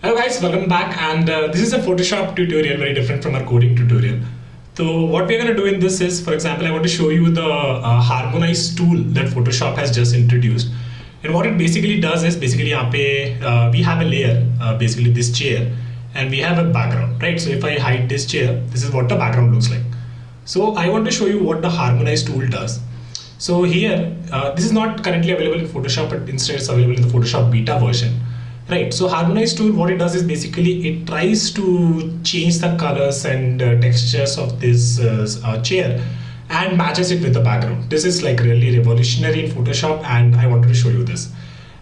Hello guys, welcome back, and this is a Photoshop tutorial, very different from our coding tutorial. So what we're going to do in this is, for example, I want to show you the Harmonize tool that Photoshop has just introduced. And what it basically does is, basically यहाँ पे we have a layer, basically this chair, and we have a background, right? So if I hide this chair, this is what the background looks like. So I want to show you what the Harmonize tool does. So here, this is not currently available in Photoshop, but instead it's available in the Photoshop beta version. Right, so Harmonize tool, what it does is basically it tries to change the colors and textures of this chair and matches it with the background. This is like really revolutionary in Photoshop, and I wanted to show you this.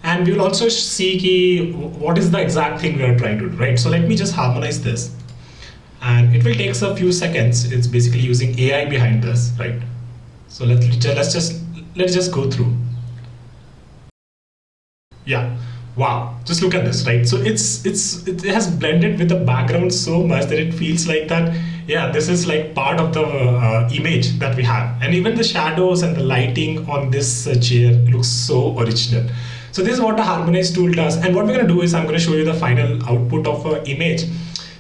And we will also see what is the exact thing we are trying to do, right? So let me just harmonize this, and it will take a few seconds. It's basically using AI behind this, right? So let's just go through. Yeah. Wow, just look at this, right? So it has blended with the background so much that it feels like that, yeah, this is like part of the image that we have. And even the shadows and the lighting on this chair looks so original. So this is what the Harmonize tool does. And what we're going to do is I'm going to show you the final output of an image.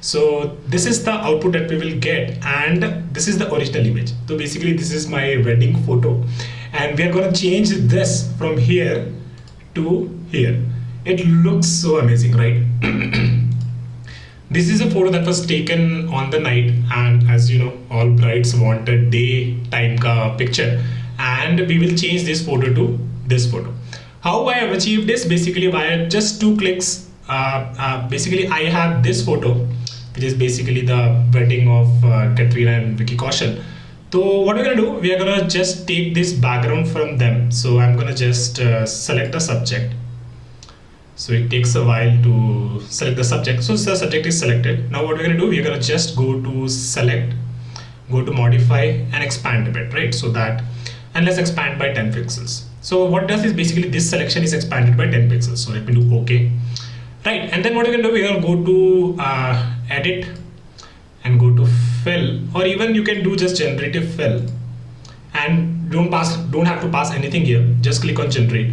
So this is the output that we will get, and this is the original image. So basically this is my wedding photo, and we are going to change this from here to here. It looks so amazing, right? This is a photo that was taken on the night, and as you know, all brides want a daytime picture, and we will change this photo to this photo. How I have achieved this, basically via just 2 clicks. Basically I have this photo, which is basically the wedding of Katrina and Vicky Kaushal. So what we're gonna do, we are gonna just take this background from them. So I'm gonna just select the subject. So it takes a while to select the subject. So the subject is selected. Now what we're going to do, we're going to just go to select, go to modify and expand a bit, right? So that, and let's expand by 10 pixels. So what does is basically this selection is expanded by 10 pixels. So let me do OK. Right, and then what we're going to do, we're going to go to edit and go to fill, or even you can do just generative fill, and don't have to pass anything here. Just click on generate.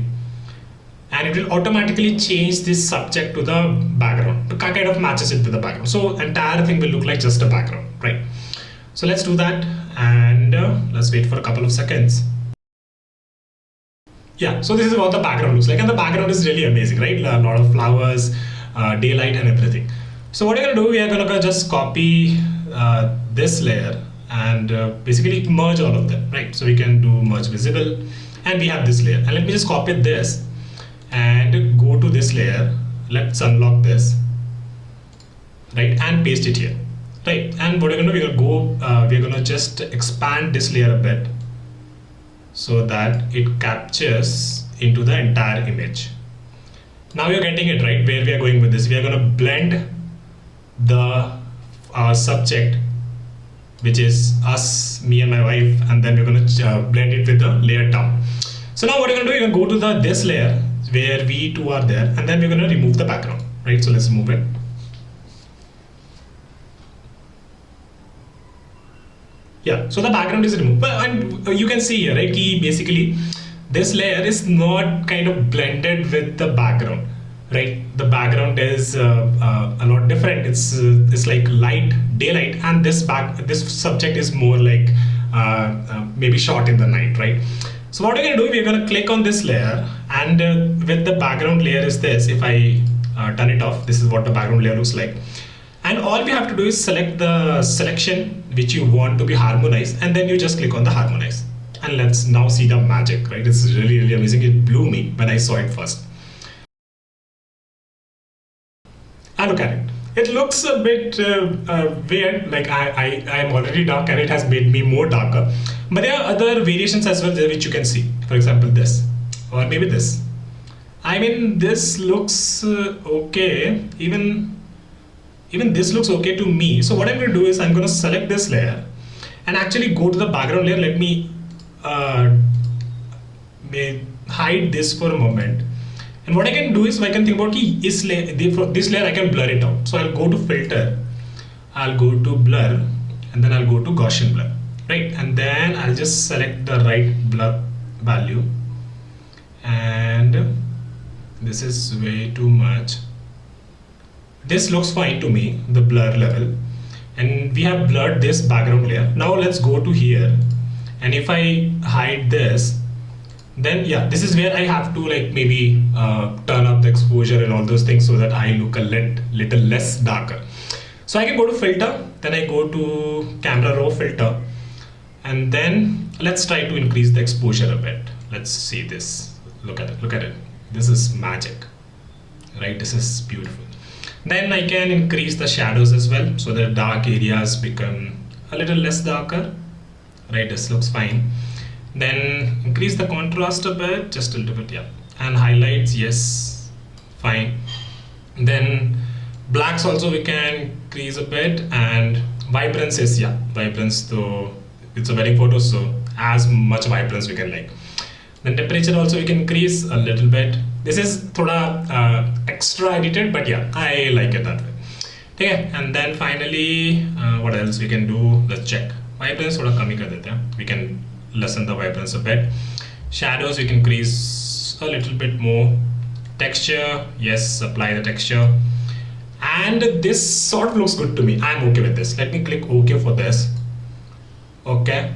And it will automatically change this subject to the background. It kind of matches it with the background. So entire thing will look like just a background, right? So let's do that, and let's wait for a couple of seconds. Yeah, so this is what the background looks like, and the background is really amazing, right? A lot of flowers, daylight and everything. So what we're gonna do, we are gonna just copy this layer and basically merge all of them, right? So we can do merge visible, and we have this layer. And let me just copy this and go to this layer. Let's unlock this, right, and paste it here, right? And what we're gonna do, we're gonna just expand this layer a bit so that it captures into the entire image. Now you're getting it, right? Where we are going with this, we are gonna blend the subject, which is us, me and my wife, and then we're gonna blend it with the layer down. So now what you're gonna do, you're gonna go to this layer where we two are there, and then we're going to remove the background, right? So let's remove it. Yeah, so the background is removed, and you can see here, right, basically this layer is not kind of blended with the background, right? The background is a lot different. It's like light, daylight, and this subject is more like maybe shot in the night, right? So what we're going to do, we're going to click on this layer, and with the background layer is this. If I turn it off, this is what the background layer looks like. And all we have to do is select the selection which you want to be harmonized, and then you just click on the harmonize. And let's now see the magic, right? It's really, really amazing. It blew me when I saw it first. And look at it. It looks a bit weird, like I am already dark and it has made me more darker. But there are other variations as well there which you can see. For example, this, or maybe this. I mean, this looks okay. Even this looks okay to me. So what I'm going to do is I'm going to select this layer and actually go to the background layer. Let me hide this for a moment. And what I can do is I can think about this layer I can blur it out. So I'll go to filter, I'll go to blur, and then I'll go to Gaussian blur, right? And then I'll just select the right blur value, and this is way too much. this looks fine to me, the blur level, and we have blurred this background layer. Now let's go to here, and if I hide this, then yeah, this is where I have to like maybe turn up the exposure and all those things so that I look a little less darker. So I can go to filter, then I go to camera raw filter, and then let's try to increase the exposure a bit. Let's see this. Look at it. This is magic, right? This is beautiful. Then I can increase the shadows as well, so the dark areas become a little less darker, right? This looks fine. Then increase the contrast a bit, just a little bit, yeah. And highlights, yes, fine. Then blacks also we can increase a bit, and vibrance is, yeah, vibrance, though it's a wedding photo, so as much vibrance we can like. Then temperature also we can increase a little bit. This is thoda extra edited, but yeah, I like it that way. Okay, and then finally, what else we can do? Let's check. Vibrance thoda kami kar dete hain. We can lessen the vibrance a bit. Shadows we can increase a little bit more. Texture, yes, apply the texture. And this sort of looks good to me. I'm okay with this. Let me click OK for this. Okay,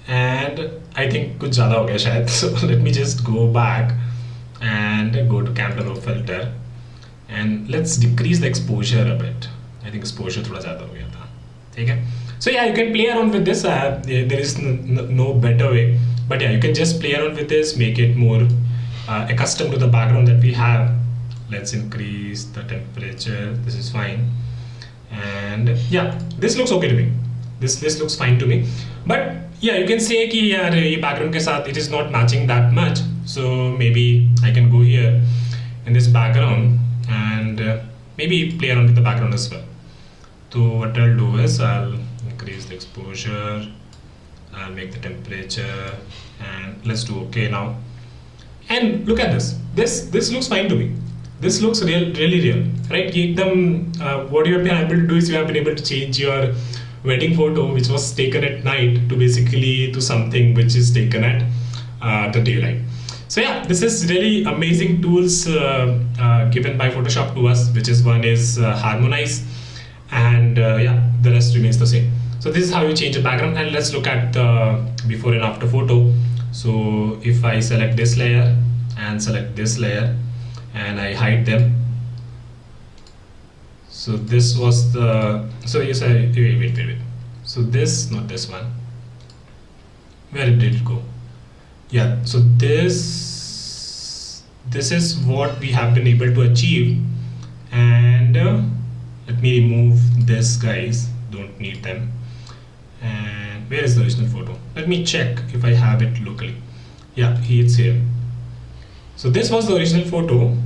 and I think kuch zyada ho gaya shayad. So let me just go back and go to camera raw filter, and let's decrease the exposure a bit. I think exposure thoda zyada ho gaya tha. Okay. So yeah, you can play around with this. There is no better way, but yeah, you can just play around with this, make it more accustomed to the background that we have. Let's increase the temperature. This is fine, and yeah, this looks okay to me. This looks fine to me. But yeah, you can say कि यार ये background के साथ it is not matching that much. So maybe I can go here in this background and maybe play around with the background as well. So what I'll do is I'll increase the exposure, I'll make the temperature, and let's do OK now. And look at this. This looks fine to me. This looks really real, right? What you have been able to do is you have been able to change your wedding photo, which was taken at night, to something which is taken at the daylight. So yeah, this is really amazing tools given by Photoshop to us, which is one is Harmonize, and yeah, the rest remains the same. So this is how you change the background, and let's look at the before and after photo. So if I select this layer and select this layer and I hide them, so this was the, so you say, wait. So this, not this one. Where did it go? Yeah, so this is what we have been able to achieve. And let me remove this, guys. Don't need them. And where is the original photo? Let me check if I have it locally. Yeah, it's here. So this was the original photo.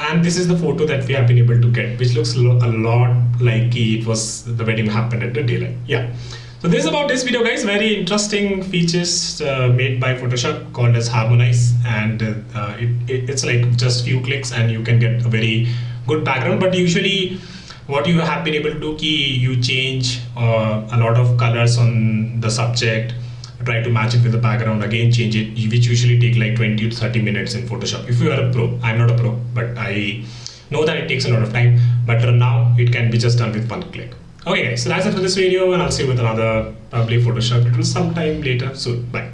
And this is the photo that we have been able to get, which looks a lot like it was the wedding happened at the daylight. Yeah. So this is about this video, guys. Very interesting features made by Photoshop called as Harmonize, and it's like just few clicks and you can get a very good background. But usually, what you have been able to do, you change a lot of colors on the subject, try to match it with the background, again change it, which usually take like 20 to 30 minutes in Photoshop. If you are a pro, I'm not a pro, but I know that it takes a lot of time, but now it can be just done with one click. Okay guys, so that's it for this video, and I'll see you with another probably Photoshop tutorial sometime later soon. Bye.